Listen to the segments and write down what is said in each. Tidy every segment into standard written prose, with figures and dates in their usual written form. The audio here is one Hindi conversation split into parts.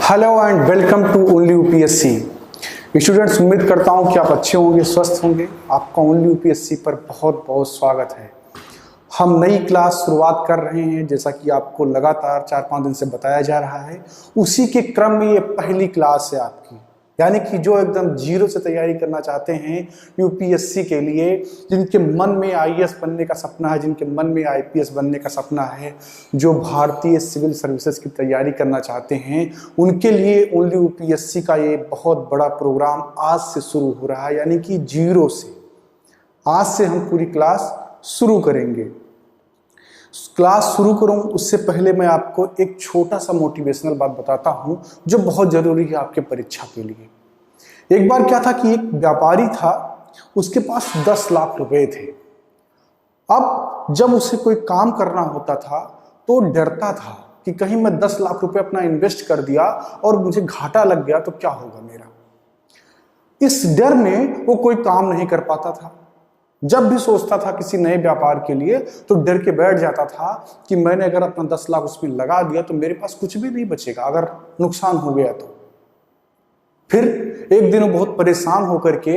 Hello and welcome to only UPSC. Students, उम्मीद करता हूं कि आप अच्छे होंगे, स्वस्थ होंगे। आपका ओनली यूपीएससी पर बहुत बहुत स्वागत है। हम नई क्लास शुरुआत कर रहे हैं, जैसा कि आपको लगातार 4-5 दिन से बताया जा रहा है। उसी के क्रम में ये पहली क्लास है आपकी, यानी कि जो एकदम जीरो से तैयारी करना चाहते हैं यूपीएससी के लिए, जिनके मन में आईएएस बनने का सपना है, जिनके मन में आईपीएस बनने का सपना है, जो भारतीय सिविल सर्विसेज की तैयारी करना चाहते हैं, उनके लिए ओनली यूपीएससी का ये बहुत बड़ा प्रोग्राम आज से शुरू हो रहा है। यानी कि जीरो से आज से हम पूरी क्लास शुरू करेंगे। क्लास शुरू करूं उससे पहले मैं आपको एक छोटा सा मोटिवेशनल बात बताता हूं, जो बहुत जरूरी है आपके परीक्षा के लिए। एक बार क्या था कि एक व्यापारी था, उसके पास 10 लाख रुपए थे। अब जब उसे कोई काम करना होता था तो डरता था कि कहीं मैं 10 लाख रुपए अपना इन्वेस्ट कर दिया और मुझे घाटा लग गया तो क्या होगा मेरा। इस डर में वो कोई काम नहीं कर पाता था। जब भी सोचता था किसी नए व्यापार के लिए तो डर के बैठ जाता था कि मैंने अगर अपना 10 लाख उसमें लगा दिया तो मेरे पास कुछ भी नहीं बचेगा अगर नुकसान हो गया तो। फिर एक दिन वो बहुत परेशान होकर के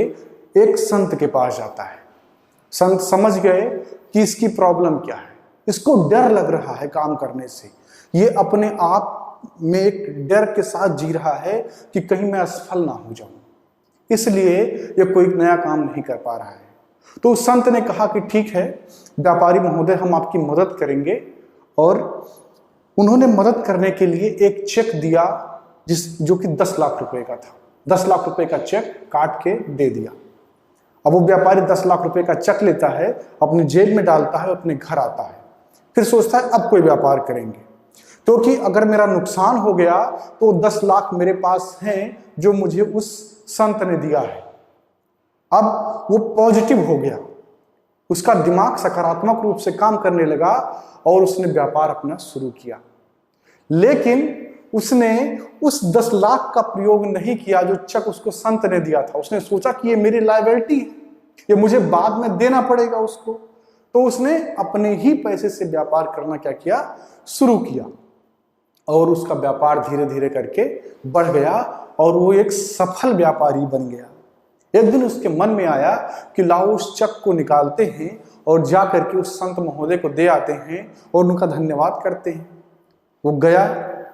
एक संत के पास जाता है। संत समझ गए कि इसकी प्रॉब्लम क्या है, इसको डर लग रहा है काम करने से। ये अपने आप में एक डर के साथ जी रहा है कि कहीं मैं असफल ना हो जाऊं, इसलिए ये कोई नया काम नहीं कर पा रहा है। तो उस संत ने कहा कि ठीक है व्यापारी महोदय, हम आपकी मदद करेंगे। और उन्होंने मदद करने के लिए एक चेक दिया जो कि 10 लाख रुपए का था। 10 लाख रुपए का चेक काट के दे दिया। अब वो व्यापारी 10 लाख रुपए का चेक लेता है, अपनी जेब में डालता है, अपने घर आता है। फिर सोचता है अब कोई व्यापार करेंगे, क्योंकि अगर मेरा नुकसान हो गया तो 10 लाख मेरे पास हैं जो मुझे उस संत ने दिया है। अब वो पॉजिटिव हो गया, उसका दिमाग सकारात्मक रूप से काम करने लगा और उसने व्यापार अपना शुरू किया। लेकिन उसने उस 10 लाख का प्रयोग नहीं किया जो चेक उसको संत ने दिया था। उसने सोचा कि ये मेरी लायबिलिटी है, ये मुझे बाद में देना पड़ेगा उसको। तो उसने अपने ही पैसे से व्यापार करना क्या किया, शुरू किया। और उसका व्यापार धीरे धीरे करके बढ़ गया और वो एक सफल व्यापारी बन गया। एक दिन उसके मन में आया कि लाओ उस चेक को निकालते हैं और जा करके उस संत महोदय को दे आते हैं और उनका धन्यवाद करते हैं। वो गया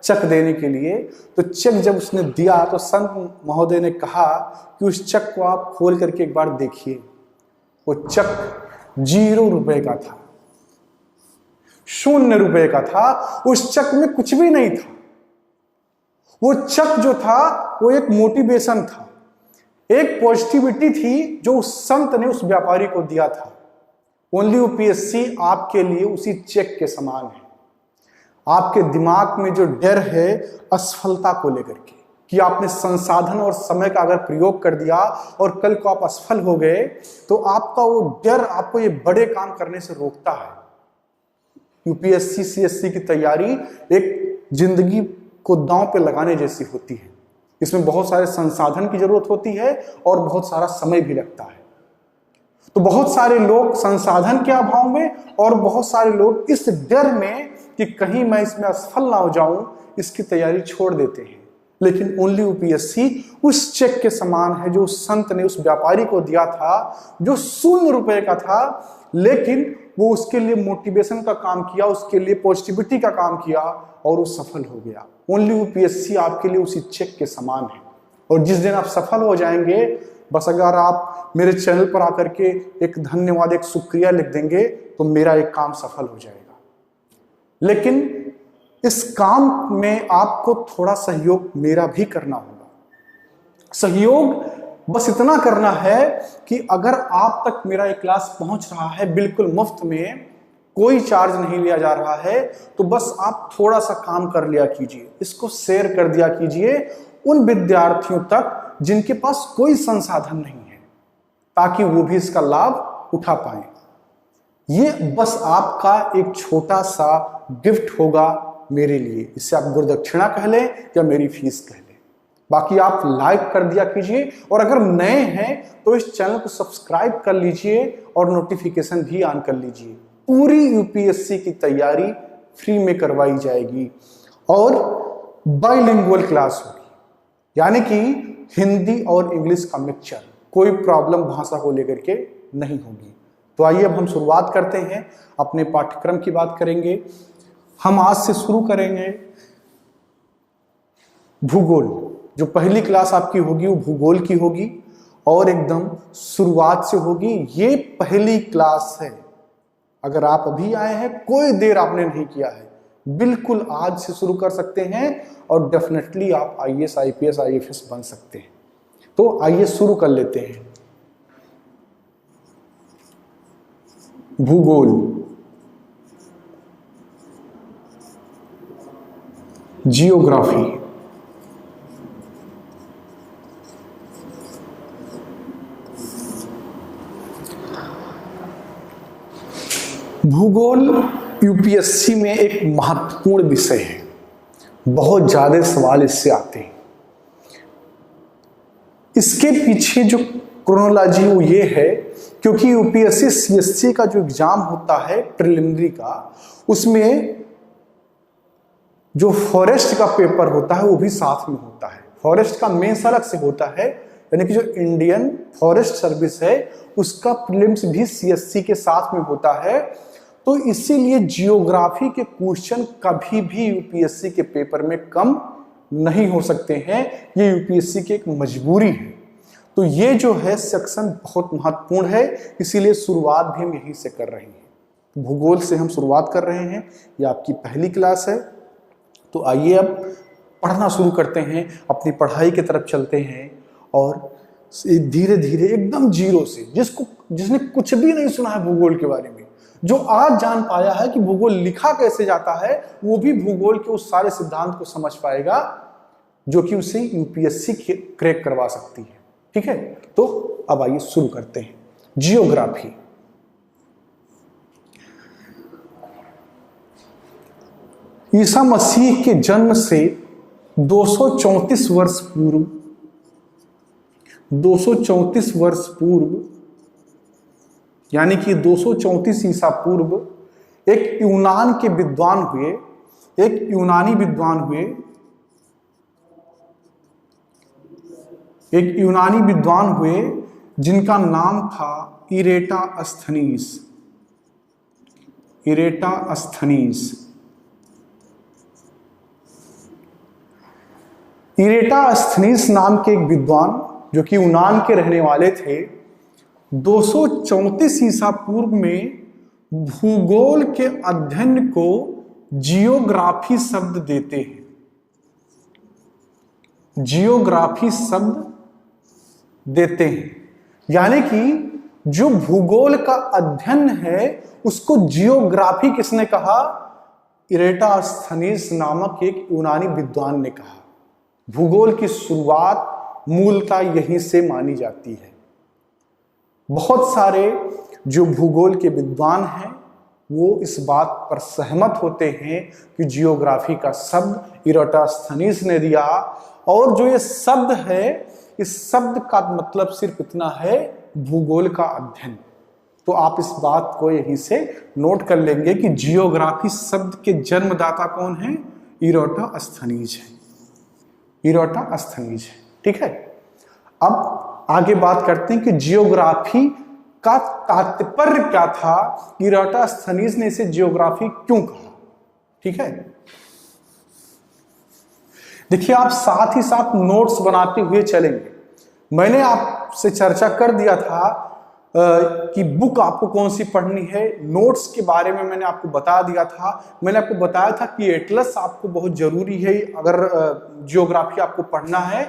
चेक देने के लिए। तो चेक जब उसने दिया तो संत महोदय ने कहा कि उस चेक को आप खोल करके एक बार देखिए। वो चेक 0 रुपए का था, 0 रुपए का था। उस चेक में कुछ भी नहीं था। वो चेक जो था वो एक मोटिवेशन था, एक पॉजिटिविटी थी जो उस संत ने उस व्यापारी को दिया था। ओनली यूपीएससी आपके लिए उसी चेक के समान है। आपके दिमाग में जो डर है असफलता को लेकर के, कि आपने संसाधन और समय का अगर प्रयोग कर दिया और कल को आप असफल हो गए तो आपका वो डर आपको ये बड़े काम करने से रोकता है। यूपीएससी सीएससी की तैयारी एक जिंदगी को दांव पे लगाने जैसी होती है। इसमें बहुत सारे संसाधन की जरूरत होती है और बहुत सारा समय भी लगता है। तो बहुत सारे लोग संसाधन के अभाव में और बहुत सारे लोग इस डर में कि कहीं मैं इसमें असफल ना हो जाऊं, इसकी तैयारी छोड़ देते हैं। लेकिन ओनली यूपीएससी उस चेक के समान है जो उस संत ने उस व्यापारी को दिया था, जो 0 रुपए का था, लेकिन वो उसके लिए मोटिवेशन का काम किया, उसके लिए पॉजिटिविटी का काम किया और वो सफल हो गया। ओनली यूपीएससी आपके लिए उसी चेक के समान है। और जिस दिन आप सफल हो जाएंगे, बस अगर आप मेरे चैनल पर आकर के एक धन्यवाद, एक शुक्रिया लिख देंगे तो मेरा एक काम सफल हो जाएगा। लेकिन इस काम में आपको थोड़ा सहयोग मेरा भी करना होगा। सहयोग बस इतना करना है कि अगर आप तक मेरा एक क्लास पहुंच रहा है बिल्कुल मुफ्त में, कोई चार्ज नहीं लिया जा रहा है, तो बस आप थोड़ा सा काम कर लिया कीजिए, इसको शेयर कर दिया कीजिए उन विद्यार्थियों तक जिनके पास कोई संसाधन नहीं है, ताकि वो भी इसका लाभ उठा पाए। ये बस आपका एक छोटा सा गिफ्ट होगा मेरे लिए। इससे आप गुरुदक्षिणा कह लें या मेरी फीस कह लें। बाकी आप लाइक कर दिया कीजिए और अगर नए हैं तो इस चैनल को सब्सक्राइब कर लीजिए और नोटिफिकेशन भी ऑन कर लीजिए। पूरी यूपीएससी की तैयारी फ्री में करवाई जाएगी और बाइलिंगुअल क्लास होगी, यानी कि हिंदी और इंग्लिश का मिक्सचर, कोई प्रॉब्लम भाषा को लेकर के नहीं होगी। तो आइए अब हम शुरुआत करते हैं, अपने पाठ्यक्रम की बात करेंगे। हम आज से शुरू करेंगे भूगोल। जो पहली क्लास आपकी होगी वो भूगोल की होगी और एकदम शुरुआत से होगी। ये पहली क्लास है। अगर आप अभी आए हैं, कोई देर आपने नहीं किया है, बिल्कुल आज से शुरू कर सकते हैं और डेफिनेटली आप IAS, IPS, IFS बन सकते हैं। तो आइए शुरू कर लेते हैं। भूगोल, जियोग्राफी, भूगोल यूपीएससी में एक महत्वपूर्ण विषय है। बहुत ज्यादा सवाल इससे आते हैं। इसके पीछे जो क्रोनोलॉजी वो ये है, क्योंकि यूपीएससी CSC का जो एग्जाम होता है प्रिलिमिनरी का, उसमें जो फॉरेस्ट का पेपर होता है वो भी साथ में होता है। फॉरेस्ट का मेंस अलग से होता है, यानी कि जो इंडियन फॉरेस्ट सर्विस है उसका प्रीलिम्स भी CSC के साथ में होता है। तो इसीलिए जियोग्राफी के क्वेश्चन कभी भी यूपीएससी के पेपर में कम नहीं हो सकते हैं। ये यूपीएससी की एक मजबूरी है। तो ये जो है सेक्शन बहुत महत्वपूर्ण है, इसीलिए शुरुआत भी हम यहीं से कर रहे हैं। भूगोल से हम शुरुआत कर रहे हैं। ये आपकी पहली क्लास है। तो आइए अब पढ़ना शुरू करते हैं, अपनी पढ़ाई की तरफ चलते हैं और धीरे धीरे एकदम जीरो से, जिसने कुछ भी नहीं सुना है भूगोल के बारे में, जो आज जान पाया है कि भूगोल लिखा कैसे जाता है, वो भी भूगोल के उस सारे सिद्धांत को समझ पाएगा जो कि उसे यूपीएससी क्रैक करवा सकती है। ठीक है, तो अब आइए शुरू करते हैं। जियोग्राफी, ईसा मसीह के जन्म से 234 वर्ष पूर्व 234 वर्ष पूर्व, यानी कि 234 ईसा पूर्व एक यूनान के विद्वान हुए, एक यूनानी विद्वान हुए, एक यूनानी विद्वान हुए जिनका नाम था इरेटास्थनीस। इरेटास्थनीस इरेटास्थनीस नाम के एक विद्वान जो कि यूनान के रहने वाले थे, 234 ईसा पूर्व में भूगोल के अध्ययन को जियोग्राफी शब्द देते हैं। जियोग्राफी शब्द देते हैं, यानी कि जो भूगोल का अध्ययन है उसको जियोग्राफी किसने कहा? इरेटास्थनीस नामक एक यूनानी विद्वान ने कहा। भूगोल की शुरुआत मूलतः यहीं से मानी जाती है। बहुत सारे जो भूगोल के विद्वान हैं वो इस बात पर सहमत होते हैं कि जियोग्राफी का शब्द इरेटास्थनीस ने दिया, और जो ये शब्द है, इस शब्द का मतलब सिर्फ इतना है, भूगोल का अध्ययन। तो आप इस बात को यहीं से नोट कर लेंगे कि जियोग्राफी शब्द के जन्मदाता कौन है? इरेटास्थनीस है। इरेटास्थनीस है। ठीक है, अब आगे बात करते हैं कि जियोग्राफी का तात्पर्य क्या था, इरेटास्थनीस ने इसे जियोग्राफी क्यों कहा। ठीक है, देखिए आप साथ ही साथ नोट्स बनाते हुए चलेंगे। मैंने आपसे चर्चा कर दिया था कि बुक आपको कौन सी पढ़नी है। नोट्स के बारे में मैंने आपको बता दिया था। मैंने आपको बताया था कि एटलस आपको बहुत जरूरी है अगर जियोग्राफी आपको पढ़ना है।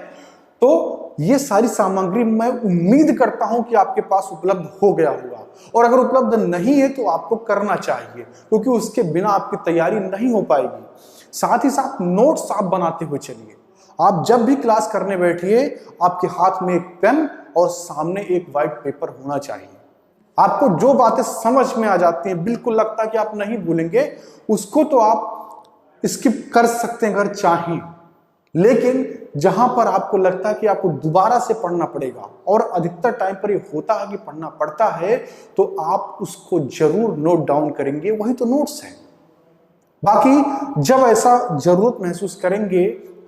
तो ये सारी सामग्री मैं उम्मीद करता हूं कि आपके पास उपलब्ध हो गया होगा, और अगर उपलब्ध नहीं है तो आपको करना चाहिए, क्योंकि उसके बिना आपकी तैयारी नहीं हो पाएगी। साथ ही साथ नोट्स आप बनाते हुए चलिए। आप जब भी क्लास करने बैठिए, आपके हाथ में एक पेन और सामने एक व्हाइट पेपर होना चाहिए। आपको जो बातें समझ में आ जाती हैं, बिल्कुल लगता है कि आप नहीं भूलेंगे, उसको तो आप स्किप कर सकते हैं अगर चाहें, लेकिन जहां पर आपको लगता है कि आपको दोबारा से पढ़ना पड़ेगा, और अधिकतर टाइम पर ये होता है कि पढ़ना पड़ता है, तो आप उसको जरूर नोट डाउन करेंगे। वही तो नोट्स है। बाकी जब ऐसा जरूरत महसूस करेंगे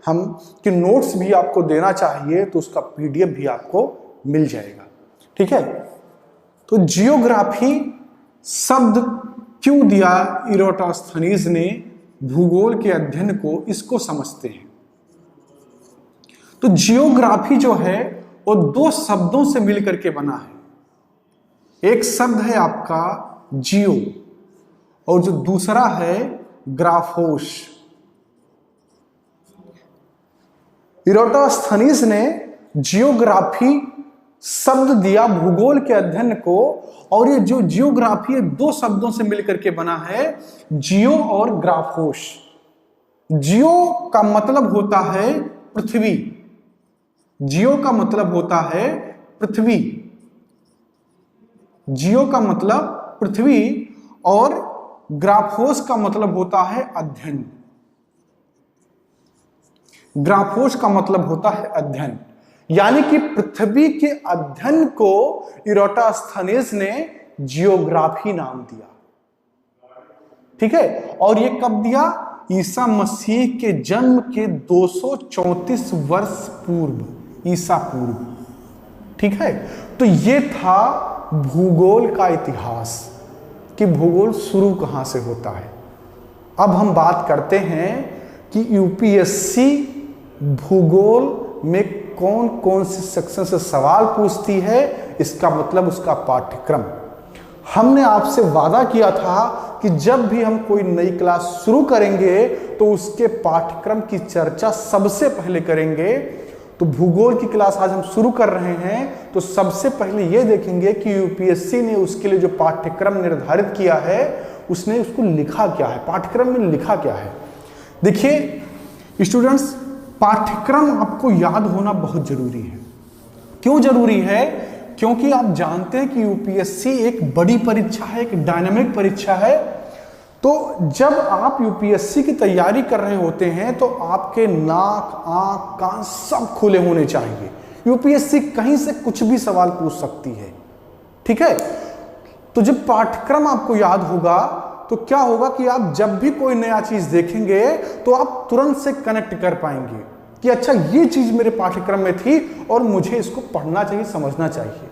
हम कि नोट्स भी आपको देना चाहिए तो उसका पीडीएफ भी आपको मिल जाएगा। ठीक है, तो जियोग्राफी शब्द क्यों दिया इरोटोस्थनीज ने भूगोल के अध्ययन को, इसको समझते हैं। तो जियोग्राफी जो है वो दो शब्दों से मिलकर के बना है। एक शब्द है आपका जियो और जो दूसरा है ग्राफोस। इरोटोस्थनीज ने जियोग्राफी शब्द दिया भूगोल के अध्ययन को, और ये जो जियोग्राफी है दो शब्दों से मिलकर के बना है, जियो और ग्राफोस। जियो का मतलब होता है पृथ्वी, जियो का मतलब होता है पृथ्वी, जियो का मतलब पृथ्वी, और ग्राफोस का मतलब होता है अध्ययन। ग्राफोस का मतलब होता है अध्ययन, यानी कि पृथ्वी के अध्ययन को इरोटोस्थनीज ने जियोग्राफी नाम दिया। ठीक है, और ये कब दिया? ईसा मसीह के जन्म के 234 वर्ष पूर्व, ईसा पूर्व। ठीक है, तो ये था भूगोल का इतिहास कि भूगोल शुरू कहां से होता है। अब हम बात करते हैं कि यूपीएससी भूगोल में कौन कौन से सेक्शन से सवाल पूछती है, इसका मतलब उसका पाठ्यक्रम। हमने आपसे वादा किया था कि जब भी हम कोई नई क्लास शुरू करेंगे तो उसके पाठ्यक्रम की चर्चा सबसे पहले करेंगे। तो भूगोल की क्लास आज हम शुरू कर रहे हैं, तो सबसे पहले यह देखेंगे कि यूपीएससी ने उसके लिए जो पाठ्यक्रम निर्धारित किया है उसने उसको लिखा क्या है, पाठ्यक्रम में लिखा क्या है। देखिए स्टूडेंट्स, पाठ्यक्रम आपको याद होना बहुत जरूरी है। क्यों जरूरी है? क्योंकि आप जानते हैं कि यूपीएससी एक बड़ी परीक्षा है, एक डायनामिक परीक्षा है। तो जब आप यूपीएससी की तैयारी कर रहे होते हैं तो आपके नाक, आंख, कान सब खुले होने चाहिए। यूपीएससी कहीं से कुछ भी सवाल पूछ सकती है। ठीक है, तो जब पाठ्यक्रम आपको याद होगा तो क्या होगा कि आप जब भी कोई नया चीज देखेंगे तो आप तुरंत से कनेक्ट कर पाएंगे कि अच्छा ये चीज मेरे पाठ्यक्रम में थी और मुझे इसको पढ़ना चाहिए, समझना चाहिए।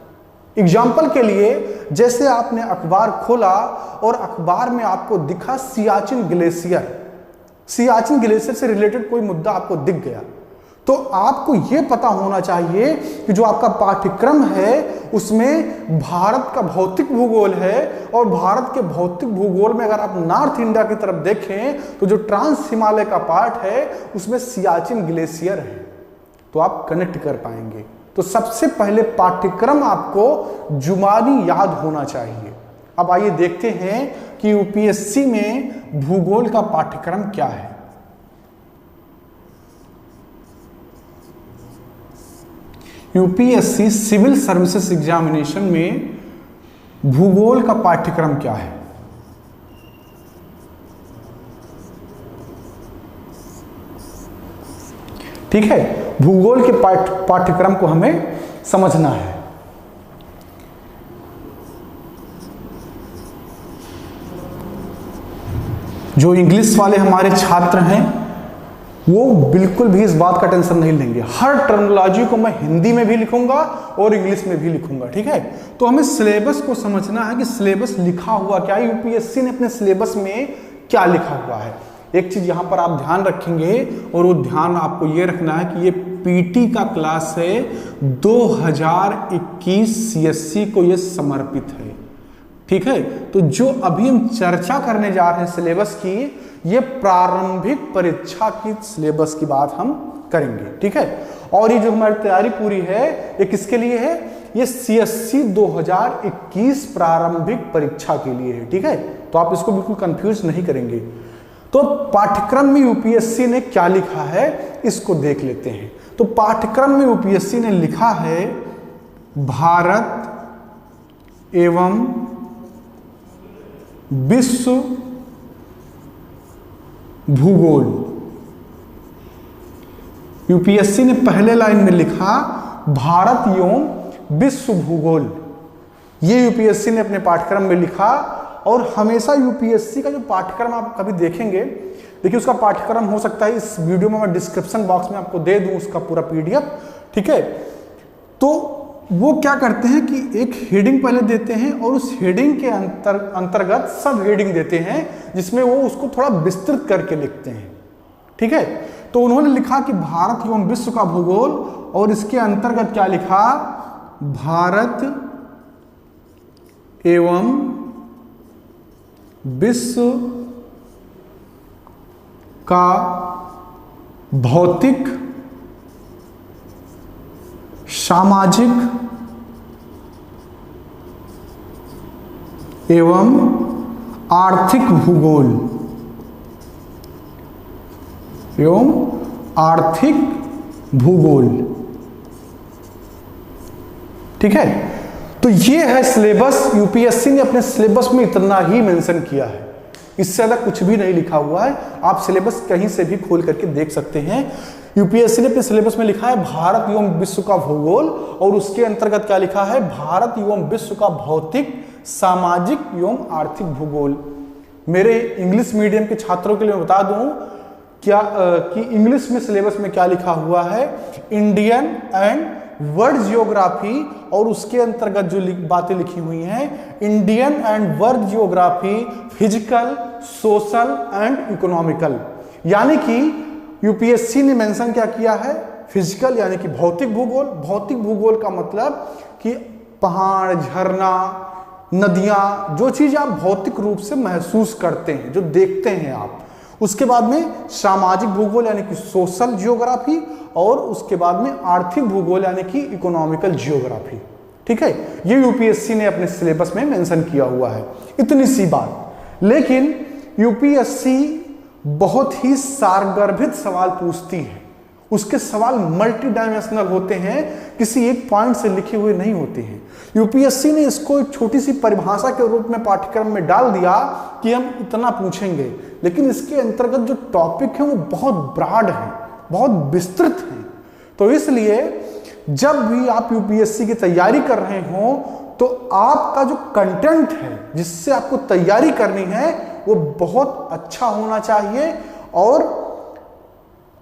एग्जाम्पल के लिए, जैसे आपने अखबार खोला और अखबार में आपको दिखा सियाचिन ग्लेशियर, सियाचिन ग्लेशियर से रिलेटेड कोई मुद्दा आपको दिख गया, तो आपको यह पता होना चाहिए कि जो आपका पाठ्यक्रम है उसमें भारत का भौतिक भूगोल है, और भारत के भौतिक भूगोल में अगर आप नॉर्थ इंडिया की तरफ देखें तो जो ट्रांस हिमालय का पार्ट है उसमें सियाचिन ग्लेशियर है, तो आप कनेक्ट कर पाएंगे। तो सबसे पहले पाठ्यक्रम आपको जुबानी याद होना चाहिए। अब आइए देखते हैं कि यूपीएससी में भूगोल का पाठ्यक्रम क्या है। यूपीएससी सिविल सर्विसेज एग्जामिनेशन में भूगोल का पाठ्यक्रम क्या है? ठीक है, भूगोल के पाठ्यक्रम को हमें समझना है। जो इंग्लिश वाले हमारे छात्र हैं वो बिल्कुल भी इस बात का टेंशन नहीं लेंगे। हर टर्मिनोलॉजी को मैं हिंदी में भी लिखूंगा और इंग्लिश में भी लिखूंगा। ठीक है, तो हमें सिलेबस को समझना है कि सिलेबस लिखा हुआ क्या, यूपीएससी ने अपने सिलेबस में क्या लिखा हुआ है। एक चीज यहां पर आप ध्यान रखेंगे, और वो ध्यान आपको ये रखना है कि ये पीटी का क्लास है, 2021 सीएससी को ये समर्पित है। ठीक है, तो जो अभी हम चर्चा करने जा रहे हैं सिलेबस की, ये प्रारंभिक परीक्षा की सिलेबस की बात हम करेंगे। ठीक है, और ये जो हमारी तैयारी पूरी है ये किसके लिए है? ये सीएससी 2021 प्रारंभिक परीक्षा के लिए है। ठीक है, तो आप इसको बिल्कुल कंफ्यूज नहीं करेंगे। तो पाठ्यक्रम में यूपीएससी ने क्या लिखा है इसको देख लेते हैं। तो पाठ्यक्रम में यूपीएससी ने लिखा है भारत एवं विश्व भूगोल। यूपीएससी ने पहले लाइन में लिखा भारत एवं विश्व भूगोल, ये यूपीएससी ने अपने पाठ्यक्रम में लिखा। और हमेशा यूपीएससी का जो पाठ्यक्रम आप कभी देखेंगे, देखिए उसका पाठ्यक्रम हो सकता है इस वीडियो में मैं डिस्क्रिप्शन बॉक्स में आपको दे दूं उसका पूरा पीडीएफ, ठीक है। तो वो क्या करते हैं कि एक हेडिंग पहले देते हैं और उस हेडिंग के अंतर्गत सब हेडिंग देते हैं जिसमें वो उसको थोड़ा विस्तृत करके लिखते हैं, ठीक है। तो उन्होंने लिखा कि भारत एवं विश्व का भूगोल, और इसके अंतर्गत क्या लिखा, भारत एवं विश्व का भौतिक, सामाजिक एवं आर्थिक भूगोल, एवं आर्थिक भूगोल, ठीक है। तो ये है सिलेबस। यूपीएससी ने अपने सिलेबस में इतना ही मेंशन किया है, इससे ज्यादा कुछ भी नहीं लिखा हुआ है। आप सिलेबस कहीं से भी खोल करके देख सकते हैं। यूपीएससी ने अपने सिलेबस में लिखा है भारत एवं विश्व का भूगोल, और उसके अंतर्गत क्या लिखा है, भारत एवं विश्व का भौतिक, सामाजिक एवं आर्थिक भूगोल। मेरे इंग्लिश मीडियम के छात्रों के लिए मैं बता दूं क्या कि इंग्लिश में सिलेबस में क्या लिखा हुआ है, इंडियन एंड वर्ल्ड जियोग्राफी, और उसके अंतर्गत जो बातें लिखी हुई हैं, Indian and world geography, physical, social and economical. यानी कि यूपीएससी ने मेंशन क्या किया है, फिजिकल यानी कि भौतिक भूगोल। भौतिक भूगोल का मतलब कि पहाड़, झरना, नदियां, जो चीज आप भौतिक रूप से महसूस करते हैं, जो देखते हैं आप। उसके बाद में सामाजिक भूगोल यानी कि सोशल जियोग्राफी, और उसके बाद में आर्थिक भूगोल यानी कि इकोनॉमिकल जियोग्राफी, ठीक है। ये यूपीएससी ने अपने सिलेबस में मेंशन किया हुआ है, इतनी सी बात। लेकिन यूपीएससी बहुत ही सारगर्भित सवाल पूछती है। उसके सवाल मल्टी डायमेंशनल होते हैं, किसी एक पॉइंट से लिखे हुए नहीं होते हैं। यूपीएससी ने इसको एक छोटी सी परिभाषा के रूप में पाठ्यक्रम में डाल दिया कि हम इतना पूछेंगे, लेकिन इसके अंतर्गत जो टॉपिक है वो बहुत ब्रॉड है, बहुत विस्तृत है। तो इसलिए जब भी आप यूपीएससी की तैयारी कर रहे हो तो आपका जो कंटेंट है जिससे आपको तैयारी करनी है वो बहुत अच्छा होना चाहिए, और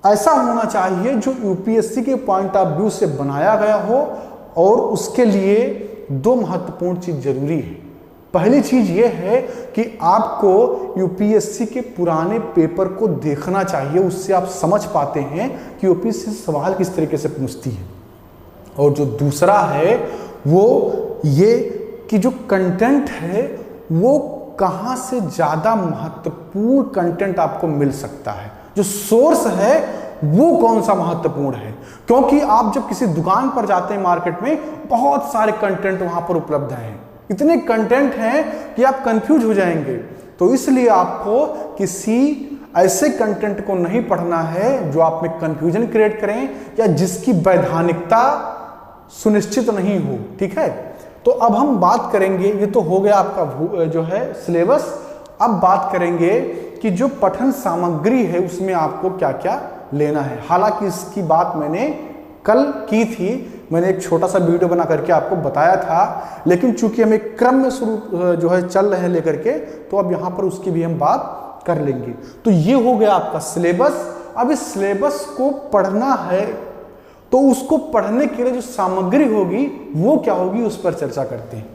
ऐसा होना चाहिए जो यूपीएससी के पॉइंट ऑफ व्यू से बनाया गया हो। और उसके लिए दो महत्वपूर्ण चीज जरूरी है। पहली चीज ये है कि आपको यूपीएससी के पुराने पेपर को देखना चाहिए, उससे आप समझ पाते हैं कि यूपीएससी सवाल किस तरीके से पूछती है। और जो दूसरा है वो ये कि जो कंटेंट है वो कहां से ज्यादा महत्वपूर्ण कंटेंट आपको मिल सकता है, जो सोर्स है वो कौन सा महत्वपूर्ण है। क्योंकि आप जब किसी दुकान पर जाते हैं मार्केट में, बहुत सारे कंटेंट वहां पर उपलब्ध हैं, इतने कंटेंट हैं कि आप कंफ्यूज हो जाएंगे। तो इसलिए आपको किसी ऐसे कंटेंट को नहीं पढ़ना है जो आप में कंफ्यूजन क्रिएट करें या जिसकी वैधानिकता सुनिश्चित नहीं हो, ठीक है। तो अब हम बात करेंगे, ये तो हो गया आपका जो है सिलेबस। अब बात करेंगे कि जो पठन सामग्री है उसमें आपको क्या क्या लेना है। हालांकि इसकी बात मैंने कल की थी, मैंने एक छोटा सा वीडियो बना करके आपको बताया था, लेकिन चूंकि हम एक क्रम में शुरू जो है चल रहे हैं लेकर के, तो अब यहाँ पर उसकी भी हम बात कर लेंगे। तो ये हो गया आपका सिलेबस। अब इस सिलेबस को पढ़ना है तो उसको पढ़ने के लिए जो सामग्री होगी वो क्या होगी, उस पर चर्चा करते हैं।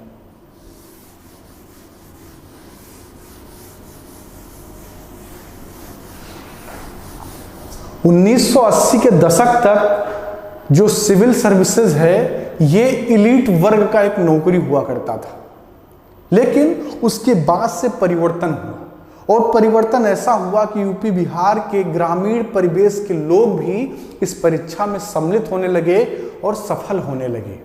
उन्नीस 1980 के दशक तक जो सिविल सर्विसेज है ये इलीट वर्ग का एक नौकरी हुआ करता था, लेकिन उसके बाद से परिवर्तन हुआ, और परिवर्तन ऐसा हुआ कि यूपी बिहार के ग्रामीण परिवेश के लोग भी इस परीक्षा में सम्मिलित होने लगे और सफल होने लगे।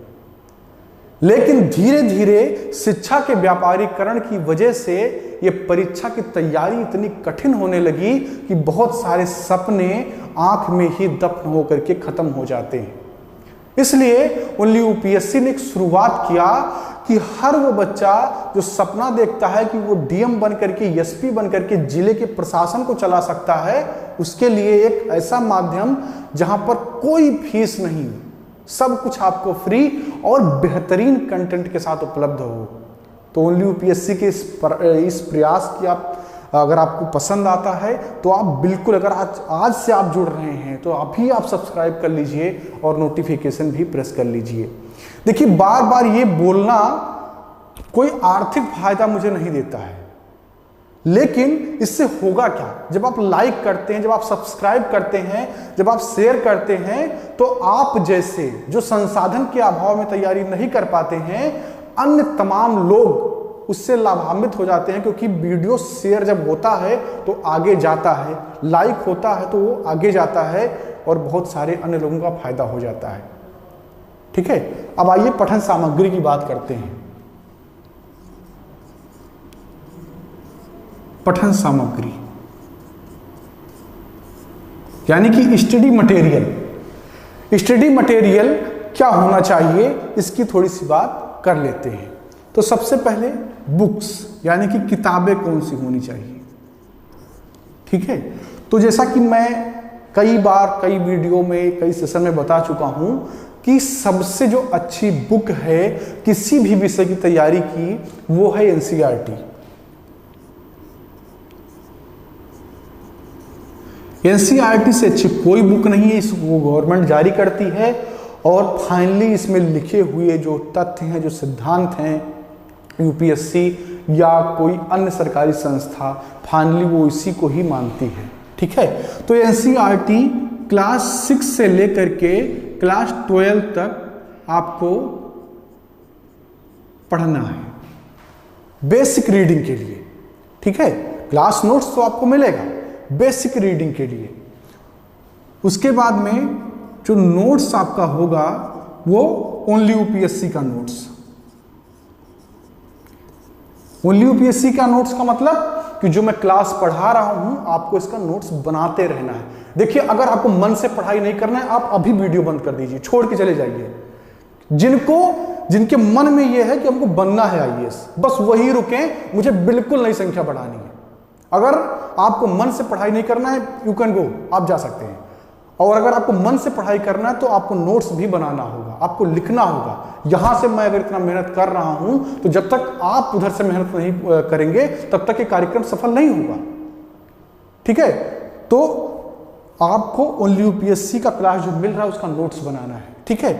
लेकिन धीरे धीरे शिक्षा के व्यापारीकरण की वजह से ये परीक्षा की तैयारी इतनी कठिन होने लगी कि बहुत सारे सपने आंख में ही दफन होकर के खत्म हो जाते हैं। इसलिए ओनली यूपीएससी ने एक शुरुआत किया कि हर वो बच्चा जो सपना देखता है कि वो डीएम बन करके, एसपी बन करके जिले के प्रशासन को चला सकता है, उसके लिए एक ऐसा माध्यम जहां पर कोई फीस नहीं, सब कुछ आपको फ्री और बेहतरीन कंटेंट के साथ उपलब्ध हो। तो ओनली यूपीएससी के इस प्रयास की आप अगर आपको पसंद आता है तो आप बिल्कुल, अगर आज से आप जुड़ रहे हैं तो अभी आप सब्सक्राइब कर लीजिए और नोटिफिकेशन भी प्रेस कर लीजिए। देखिए, बार बार ये बोलना कोई आर्थिक फायदा मुझे नहीं देता है, लेकिन इससे होगा क्या? जब आप लाइक करते हैं, जब आप सब्सक्राइब करते हैं, जब आप शेयर करते हैं, तो आप जैसे जो संसाधन के अभाव में तैयारी नहीं कर पाते हैं, अन्य तमाम लोग उससे लाभान्वित हो जाते हैं। क्योंकि वीडियो शेयर जब होता है तो आगे जाता है, लाइक होता है तो वो आगे जाता है और बहुत सारे अन्य लोगों का फायदा हो जाता है। ठीक है, अब आइए पठन सामग्री की बात करते हैं। पठन सामग्री यानी कि स्टडी मटेरियल। स्टडी मटेरियल क्या होना चाहिए, इसकी थोड़ी सी बात कर लेते हैं। तो सबसे पहले बुक्स यानी कि किताबें कौन सी होनी चाहिए। ठीक है, तो जैसा कि मैं कई बार कई वीडियो में कई सेशन में बता चुका हूं कि सबसे जो अच्छी बुक है किसी भी विषय की तैयारी की, वो है एनसीईआरटी। एनसीईआरटी से अच्छी कोई बुक नहीं है, इसको गवर्नमेंट जारी करती है और फाइनली इसमें लिखे हुए जो तथ्य हैं, जो सिद्धांत हैं, यूपीएससी या कोई अन्य सरकारी संस्था फाइनली वो इसी को ही मानती है। ठीक है, तो एनसीईआरटी क्लास 6 से लेकर के क्लास 12 तक आपको पढ़ना है बेसिक रीडिंग के लिए। ठीक है, क्लास नोट्स तो आपको मिलेगा बेसिक रीडिंग के लिए। उसके बाद में जो नोट्स आपका होगा वो ओनली यूपीएससी का नोट्स। ओनली यूपीएससी का नोट्स का मतलब कि जो मैं क्लास पढ़ा रहा हूं आपको इसका नोट्स बनाते रहना है। देखिए, अगर आपको मन से पढ़ाई नहीं करना है, आप अभी वीडियो बंद कर दीजिए, छोड़ के चले जाइए। जिनके मन में यह है कि हमको बनना है आईएएस, बस वही रुकें, मुझे बिल्कुल नई संख्या बढ़ानी है। अगर आपको मन से पढ़ाई नहीं करना है, यू कैन गो, आप जा सकते हैं। और अगर आपको मन से पढ़ाई करना है तो आपको नोट्स भी बनाना होगा, आपको लिखना होगा। यहां से मैं अगर इतना मेहनत कर रहा हूं तो जब तक आप उधर से मेहनत नहीं करेंगे तब तक ये कार्यक्रम सफल नहीं होगा। ठीक है, तो आपको ओनली यूपीएससी का क्लास जो मिल रहा है उसका नोट्स बनाना है। ठीक है,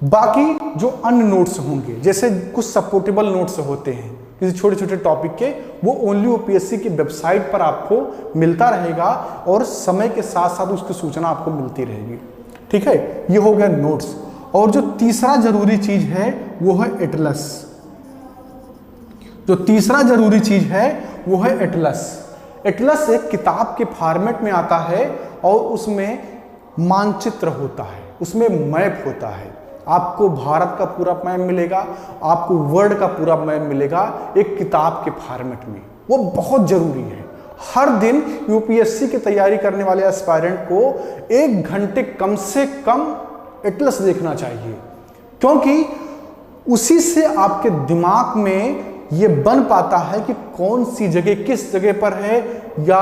बाकी जो अन्य नोट्स होंगे, जैसे कुछ सपोर्टेबल नोट्स होते हैं किसी छोटे छोटे टॉपिक के, वो ओनली यूपीएससी की वेबसाइट पर आपको मिलता रहेगा और समय के साथ साथ उसकी सूचना आपको मिलती रहेगी। ठीक है, ये हो गया नोट्स। और जो तीसरा जरूरी चीज है वो है एटलस। जो तीसरा जरूरी चीज है वो है एटलस। एटलस एक किताब के फॉर्मेट में आता है और उसमें मानचित्र होता है, उसमें मैप होता है। आपको भारत का पूरा मैप मिलेगा, आपको वर्ल्ड का पूरा मैप मिलेगा एक किताब के फॉर्मेट में। वो बहुत जरूरी है। हर दिन यूपीएससी की तैयारी करने वाले एस्पायरेंट को 1 घंटे कम से कम एटलस देखना चाहिए, क्योंकि उसी से आपके दिमाग में ये बन पाता है कि कौन सी जगह किस जगह पर है, या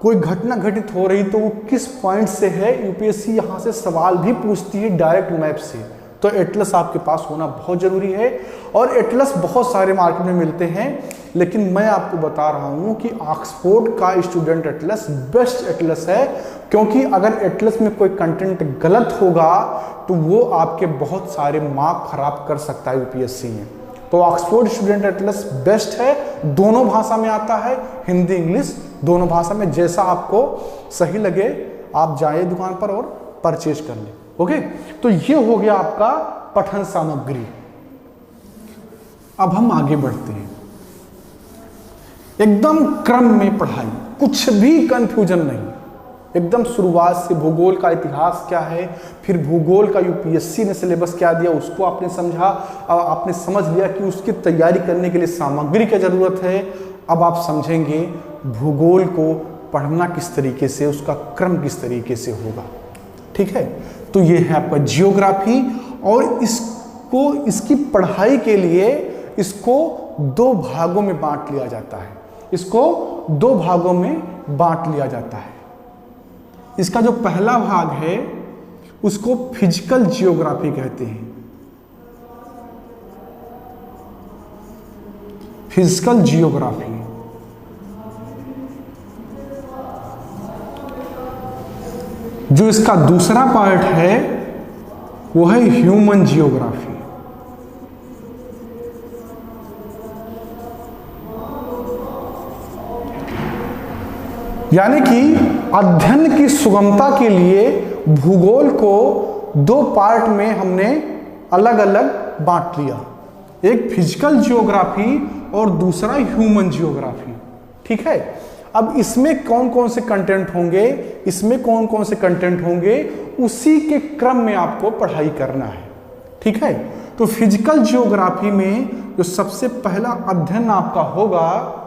कोई घटना घटित हो रही तो वो किस पॉइंट से है। यूपीएससी यहाँ से सवाल भी पूछती है डायरेक्ट मैप से, तो एटलस आपके पास होना बहुत जरूरी है। और एटलस बहुत सारे मार्केट में मिलते हैं, लेकिन मैं आपको बता रहा हूँ कि ऑक्सफोर्ड का स्टूडेंट एटलस बेस्ट एटलस है, क्योंकि अगर एटलस में कोई कंटेंट गलत होगा तो वो आपके बहुत सारे मार्क खराब कर सकता है यूपीएससी में। तो ऑक्सफोर्ड स्टूडेंट एटलस बेस्ट है, दोनों भाषा में आता है, हिंदी इंग्लिश दोनों भाषा में। जैसा आपको सही लगे आप जाइए दुकान पर और परचेज कर लें। ओके, तो ये हो गया आपका पठन सामग्री। अब हम आगे बढ़ते हैं, एकदम क्रम में पढ़ाई, कुछ भी कंफ्यूजन नहीं, एकदम शुरुआत से। भूगोल का इतिहास क्या है, फिर भूगोल का यूपीएससी ने सिलेबस क्या दिया उसको आपने समझा, आपने समझ लिया कि उसकी तैयारी करने के लिए सामग्री की जरूरत है। अब आप समझेंगे भूगोल को पढ़ना किस तरीके से, उसका क्रम किस तरीके से होगा। ठीक है, तो ये है आपका जियोग्राफी। और इसकी पढ़ाई के लिए इसको 2 भागों में बांट लिया जाता है। इसको 2 भागों में बांट लिया जाता है। इसका जो पहला भाग है उसको फिजिकल जियोग्राफी कहते हैं। Physical geography. जो इसका दूसरा पार्ट है वो है ह्यूमन जियोग्राफी। यानी कि अध्ययन की सुगमता के लिए भूगोल को दो पार्ट में हमने अलग अलग बांट लिया, एक फिजिकल जियोग्राफी और दूसरा ह्यूमन जियोग्राफी। ठीक है, अब इसमें कौन कौन से कंटेंट होंगे, इसमें कौन कौन से कंटेंट होंगे, उसी के क्रम में आपको पढ़ाई करना है। ठीक है, तो फिजिकल जियोग्राफी में जो सबसे पहला अध्ययन आपका होगा,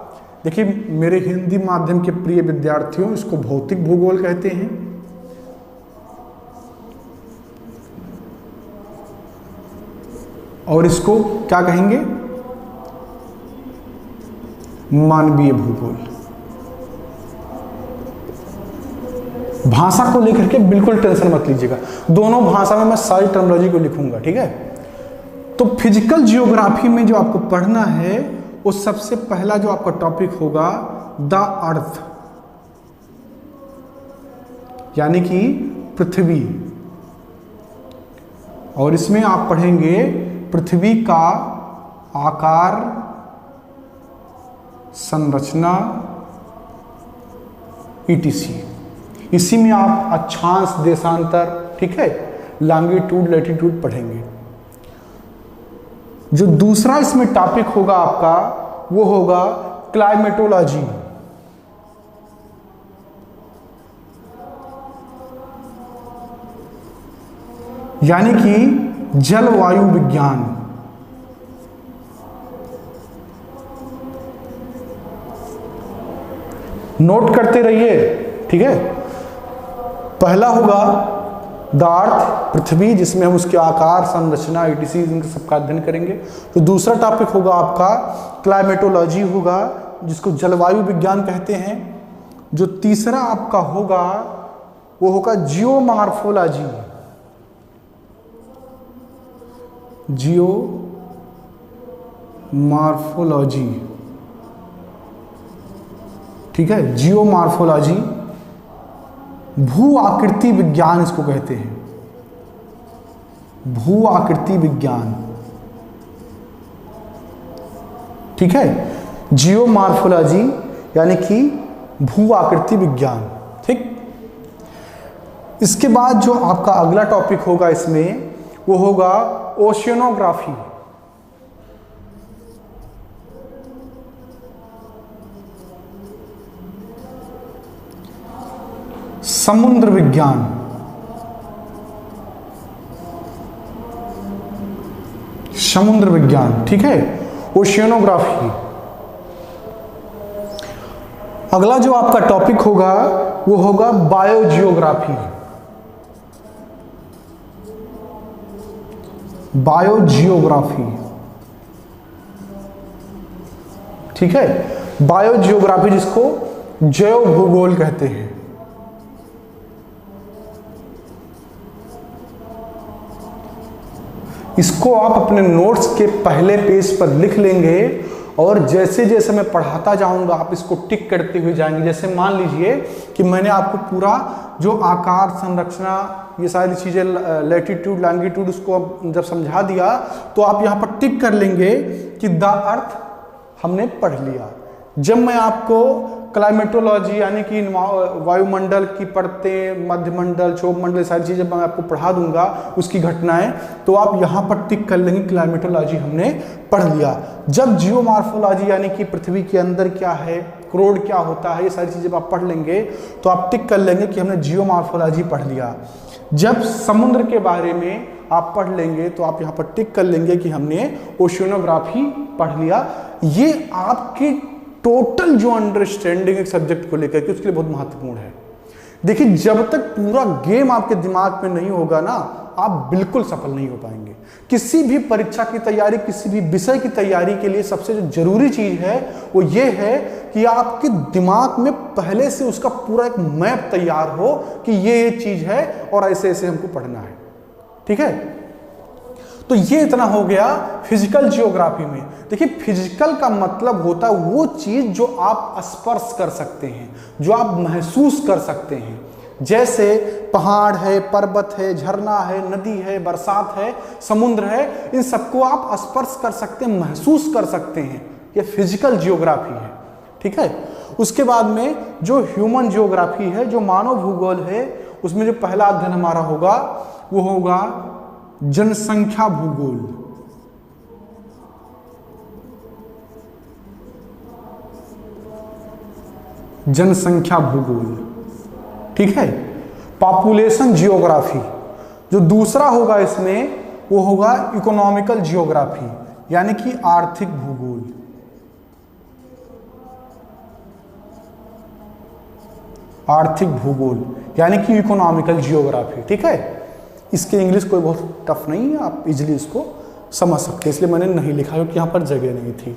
देखिए मेरे हिंदी माध्यम के प्रिय विद्यार्थियों, इसको भौतिक भूगोल कहते हैं। और इसको क्या कहेंगे, मानवीय भूगोल। भाषा को लेकर के बिल्कुल टेंशन मत लीजिएगा, दोनों भाषा में मैं सारी टर्मिनोलॉजी को लिखूंगा। ठीक है, तो फिजिकल जियोग्राफी में जो आपको पढ़ना है वो सबसे पहला जो आपका टॉपिक होगा द अर्थ, यानी कि पृथ्वी। और इसमें आप पढ़ेंगे पृथ्वी का आकार, संरचना, ईटीसी। इसी में आप अक्षांश, देशांतर, ठीक है, लॉन्गिट्यूड, लैटिट्यूड पढ़ेंगे। जो दूसरा इसमें टॉपिक होगा आपका वो होगा क्लाइमेटोलॉजी, यानी कि जलवायु विज्ञान। नोट करते रहिए। ठीक है, पहला होगा द अर्थ, पृथ्वी, जिसमें हम उसके आकार, संरचना, ईटीसी, इनका सबका अध्ययन करेंगे। तो दूसरा टॉपिक होगा आपका क्लाइमेटोलॉजी होगा, जिसको जलवायु विज्ञान कहते हैं। जो तीसरा आपका होगा वो होगा जियोमॉर्फोलॉजी, जियोमॉर्फोलॉजी। ठीक है, जियोमॉर्फोलॉजी, भू आकृति विज्ञान इसको कहते हैं, भू आकृति विज्ञान। ठीक है, जियोमॉर्फोलॉजी यानी कि भू आकृति विज्ञान। ठीक, इसके बाद जो आपका अगला टॉपिक होगा इसमें वो होगा ओशियनोग्राफी, समुद्र विज्ञान। समुद्र विज्ञान, ठीक है, ओशियनोग्राफी। अगला जो आपका टॉपिक होगा वो होगा बायोजियोग्राफी, बायोजियोग्राफी। ठीक है, बायोजियोग्राफी जिसको जैव भूगोल कहते हैं। इसको आप अपने नोट्स के पहले पेज पर लिख लेंगे और जैसे जैसे मैं पढ़ाता जाऊंगा आप इसको टिक करते हुए जाएंगे। जैसे मान लीजिए कि मैंने आपको पूरा जो आकार, संरचना, ये सारी चीज़ें, लैटिट्यूड, लॉन्गिट्यूड, उसको जब समझा दिया तो आप यहाँ पर टिक कर लेंगे कि द अर्थ हमने पढ़ लिया। जब मैं आपको क्लाइमेटोलॉजी यानी कि वायुमंडल की परतें, मध्यमंडल, क्षोभमंडल, सारी चीज़ें मैं आपको पढ़ा दूंगा, उसकी घटनाएं, तो आप यहाँ पर टिक कर लेंगे क्लाइमेटोलॉजी हमने पढ़ लिया। जब जियोमॉर्फोलॉजी यानी कि पृथ्वी के अंदर क्या है, क्रोड क्या होता है, ये सारी चीज़ें आप पढ़ लेंगे तो आप टिक कर लेंगे कि हमने जियोमॉर्फोलॉजी पढ़ लिया। जब समुद्र के बारे में आप पढ़ लेंगे तो आप यहाँ पर टिक कर लेंगे कि हमने ओशियनोग्राफी पढ़ लिया। ये आपकी टोटल जो अंडरस्टैंडिंग एक सब्जेक्ट को लेकर के उसके लिए बहुत महत्वपूर्ण है। देखिए, जब तक पूरा गेम आपके दिमाग में नहीं होगा ना, आप बिल्कुल सफल नहीं हो पाएंगे। किसी भी परीक्षा की तैयारी, किसी भी विषय की तैयारी के लिए सबसे जो जरूरी चीज है वो ये है कि आपके दिमाग में पहले से उसका पूरा एक मैप तैयार हो कि ये चीज है और ऐसे ऐसे हमको पढ़ना है। ठीक है, तो ये इतना हो गया फिजिकल जियोग्राफी में। देखिए फिजिकल का मतलब होता है वो चीज जो आप स्पर्श कर सकते हैं, जो आप महसूस कर सकते हैं। जैसे पहाड़ है, पर्वत है, झरना है, नदी है, बरसात है, समुद्र है, इन सबको आप स्पर्श कर सकते हैं, महसूस कर सकते हैं। ये फिजिकल जियोग्राफी है, ठीक है। उसके बाद में जो ह्यूमन जियोग्राफी है, जो मानव भूगोल है, उसमें जो पहला अध्ययन हमारा होगा वो होगा जनसंख्या भूगोल। जनसंख्या भूगोल, ठीक है। Population geography. जो दूसरा होगा इसमें वो होगा इकोनॉमिकल जियोग्राफी, यानी कि आर्थिक भूगोल। आर्थिक भूगोल यानी कि इकोनॉमिकल जियोग्राफी, ठीक है। इसके इंग्लिश कोई बहुत टफ नहीं है, आप इजीली इसको समझ सकते हैं, इसलिए मैंने नहीं लिखा क्योंकि यहाँ पर जगह नहीं थी।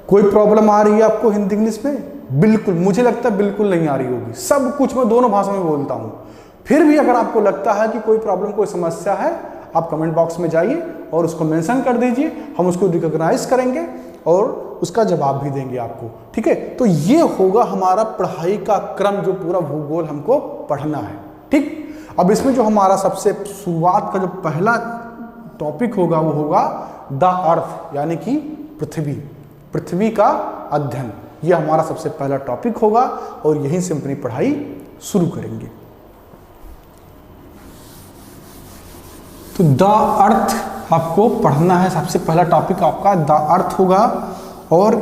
कोई प्रॉब्लम आ रही है आपको हिंदी इंग्लिश में? बिल्कुल, मुझे लगता है बिल्कुल नहीं आ रही होगी। सब कुछ मैं दोनों भाषा में बोलता हूँ। फिर भी अगर आपको लगता है कि कोई प्रॉब्लम, कोई समस्या है, आप कमेंट बॉक्स में जाइए और उसको मेंशन कर दीजिए, हम उसको रिकॉग्नाइज करेंगे और उसका जवाब भी देंगे आपको, ठीक है। तो ये होगा हमारा पढ़ाई का क्रम, जो पूरा भूगोल हमको पढ़ना है, ठीक। अब इसमें जो हमारा सबसे शुरुआत का जो पहला टॉपिक होगा वो होगा द अर्थ, यानी कि पृथ्वी, पृथ्वी का अध्ययन। ये हमारा सबसे पहला टॉपिक होगा और यहीं से अपनी पढ़ाई शुरू करेंगे। तो द अर्थ आपको पढ़ना है, सबसे पहला टॉपिक आपका द अर्थ होगा। और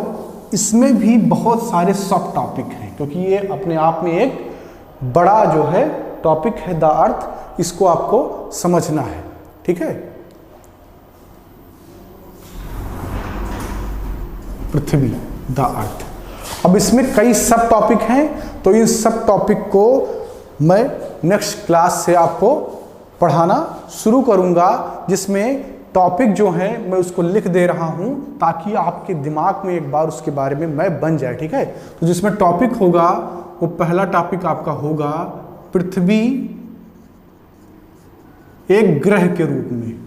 इसमें भी बहुत सारे सब टॉपिक हैं, क्योंकि ये अपने आप में एक बड़ा जो है टॉपिक है द अर्थ, इसको आपको समझना है, ठीक है। पृथ्वी, द अर्थ। अब इसमें कई सब टॉपिक हैं, तो इन सब टॉपिक को मैं नेक्स्ट क्लास से आपको पढ़ाना शुरू करूंगा, जिसमें टॉपिक जो है मैं उसको लिख दे रहा हूं ताकि आपके दिमाग में एक बार उसके बारे में मैं बन जाए, ठीक है। तो जिसमें टॉपिक होगा वो पहला टॉपिक आपका होगा पृथ्वी एक ग्रह के रूप में।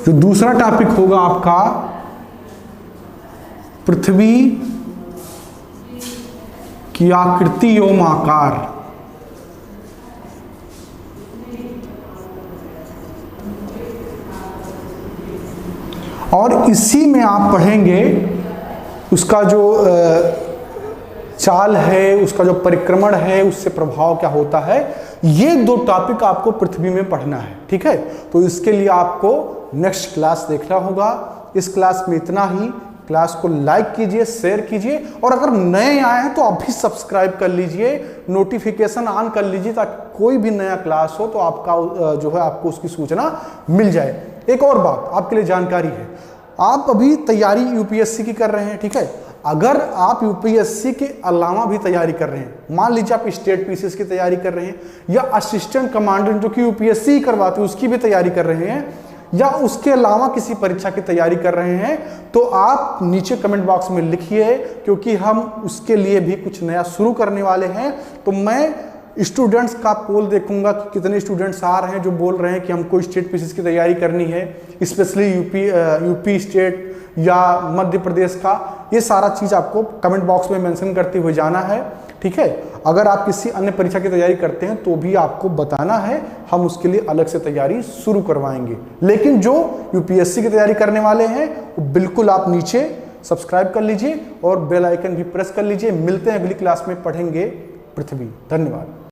जो दूसरा टॉपिक होगा आपका पृथ्वी की आकृति एवं आकार। और इसी में आप पढ़ेंगे उसका जो चाल है, उसका जो परिक्रमण है, उससे प्रभाव क्या होता है। ये दो टॉपिक आपको पृथ्वी में पढ़ना है, ठीक है। तो इसके लिए आपको नेक्स्ट क्लास देखना होगा। इस क्लास में इतना ही। क्लास को लाइक कीजिए, शेयर कीजिए, और अगर नए आए हैं तो अभी सब्सक्राइब कर लीजिए, नोटिफिकेशन ऑन कर लीजिए, ताकि कोई भी नया क्लास हो तो आपका जो है आपको उसकी सूचना मिल जाए। एक और बात आपके लिए जानकारी है, आप अभी तैयारी यूपीएससी की कर रहे हैं, ठीक है। अगर आप यूपीएससी के अलावा भी तैयारी कर रहे हैं, मान लीजिए आप स्टेट पीसीएस की तैयारी कर रहे हैं, या असिस्टेंट कमांडेंट जो कि यूपीएससी करवाते हैं उसकी भी तैयारी कर रहे हैं, या उसके अलावा किसी परीक्षा की तैयारी कर रहे हैं, तो आप नीचे कमेंट बॉक्स में लिखिए, क्योंकि हम उसके लिए भी कुछ नया शुरू करने वाले हैं। तो मैं स्टूडेंट्स का पोल देखूंगा कि कितने स्टूडेंट्स आ रहे हैं जो बोल रहे हैं कि हमको स्टेट पीसीएस की तैयारी करनी है, स्पेशली यूपी स्टेट या मध्य प्रदेश का। ये सारा चीज़ आपको कमेंट बॉक्स में मेंशन करते हुए जाना है, ठीक है। अगर आप किसी अन्य परीक्षा की तैयारी करते हैं तो भी आपको बताना है, हम उसके लिए अलग से तैयारी शुरू करवाएंगे। लेकिन जो यूपीएससी की तैयारी करने वाले हैं वो बिल्कुल आप नीचे सब्सक्राइब कर लीजिए और बेल आइकन भी प्रेस कर लीजिए। मिलते हैं अगली क्लास में, पढ़ेंगे पृथ्वी। धन्यवाद।